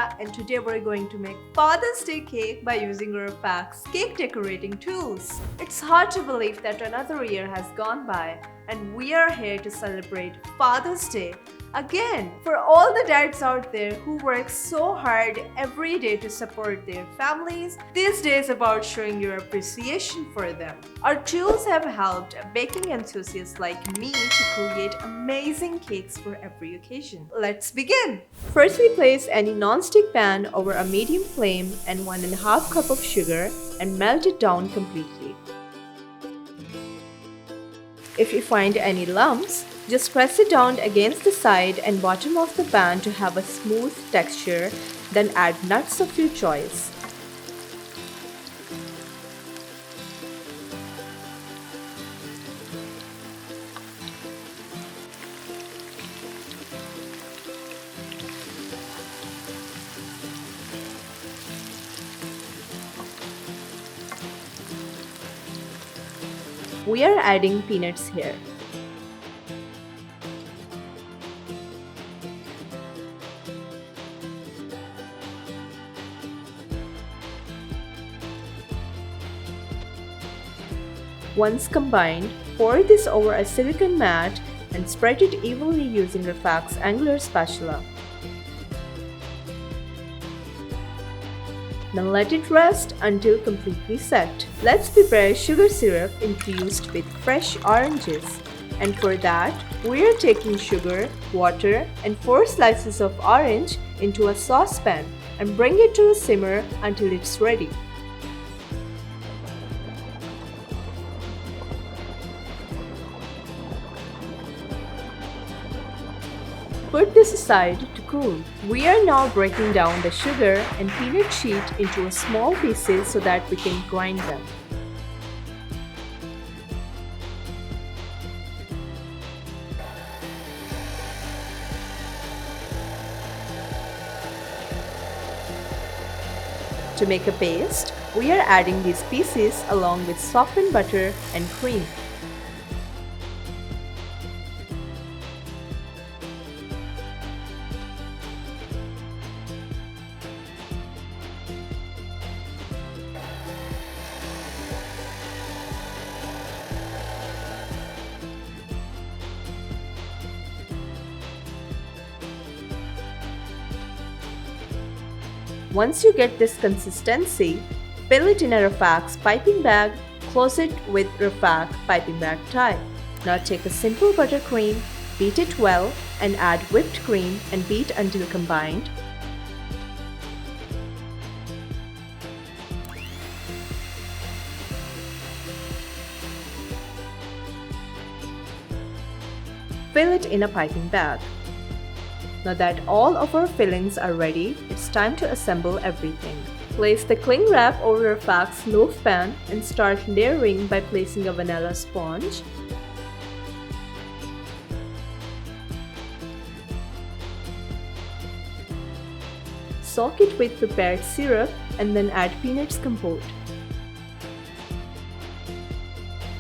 Priya, and today we're going to make Father's Day cake by using RFAQK's cake decorating tools. It's hard to believe that another year has gone by and we are here to celebrate Father's Day again. For all the dads out there who work so hard every day to support their families, this day is about showing your appreciation for them. Our tools have helped baking enthusiasts like me to create amazing cakes for every occasion. Let's begin! First, we place any non-stick pan over a medium flame and 1.5 cup of sugar and melt it down completely. If you find any lumps, just press it down against the side and bottom of the pan to have a smooth texture, then add nuts of your choice. We are adding peanuts here. Once combined, pour this over a silicone mat and spread it evenly using RFAQK's angular spatula. Then let it rest until completely set. Let's prepare sugar syrup infused with fresh oranges. And for that, we are taking sugar, water, and 4 slices of orange into a saucepan and bring it to a simmer until it's ready. Put this aside to cool. We are now breaking down the sugar and peanut sheet into small pieces so that we can grind them. To make a paste, we are adding these pieces along with softened butter and cream. Once you get this consistency, fill it in a RFAQK's piping bag, close it with RFAQK piping bag tie. Now take a simple buttercream, beat it well, and add whipped cream and beat until combined. Fill it in a piping bag. Now that all of our fillings are ready, it's time to assemble everything. Place the cling wrap over RFAQK's loaf pan and start layering by placing a vanilla sponge, soak it with prepared syrup and then add peanuts compote.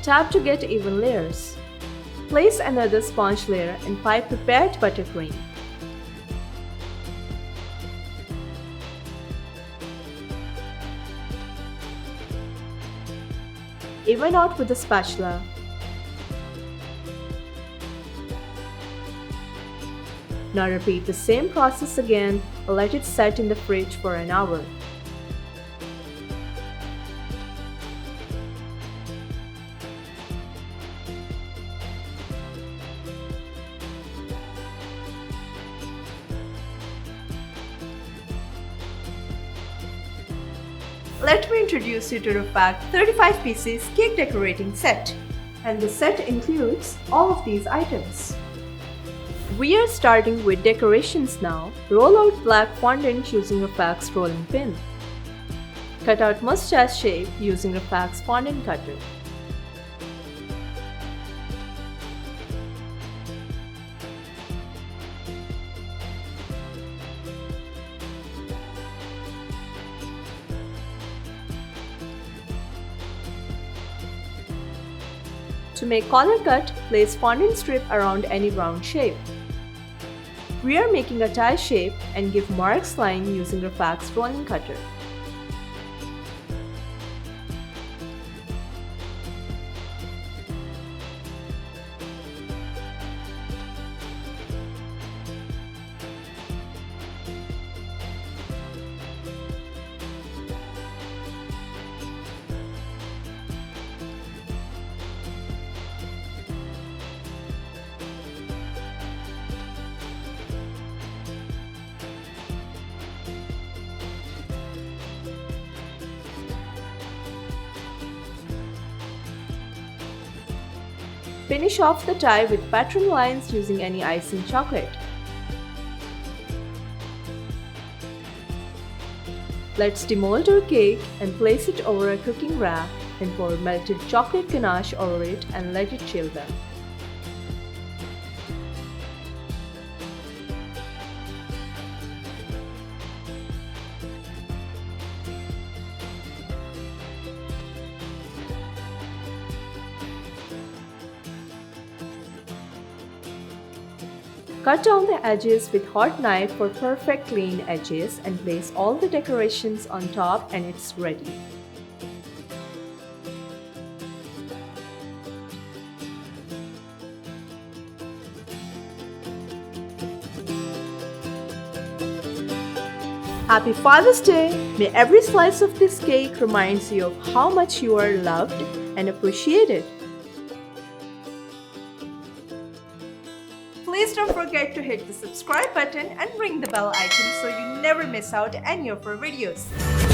Tap to get even layers. Place another sponge layer and pipe prepared buttercream. Even out with a spatula. Now repeat the same process again and let it set in the fridge for an hour. Let me introduce you to RFAQK 35 pieces cake decorating set. And the set includes all of these items. We are starting with decorations now. Roll out black fondant using RFAQK's rolling pin. Cut out mustache shape using RFAQK's fondant cutter. To make collar cut, place fondant strip around any round shape. We are making a tie shape and give Mark's line using RFAQK's rolling cutter. Finish off the tie with pattern lines using any icing chocolate. Let's demold our cake and place it over a cooking rack and pour melted chocolate ganache over it and let it chill then. Cut down the edges with hot knife for perfect clean edges and place all the decorations on top and it's ready. Happy Father's Day! May every slice of this cake reminds you of how much you are loved and appreciated. Please don't forget to hit the subscribe button and ring the bell icon so you never miss out any of our videos.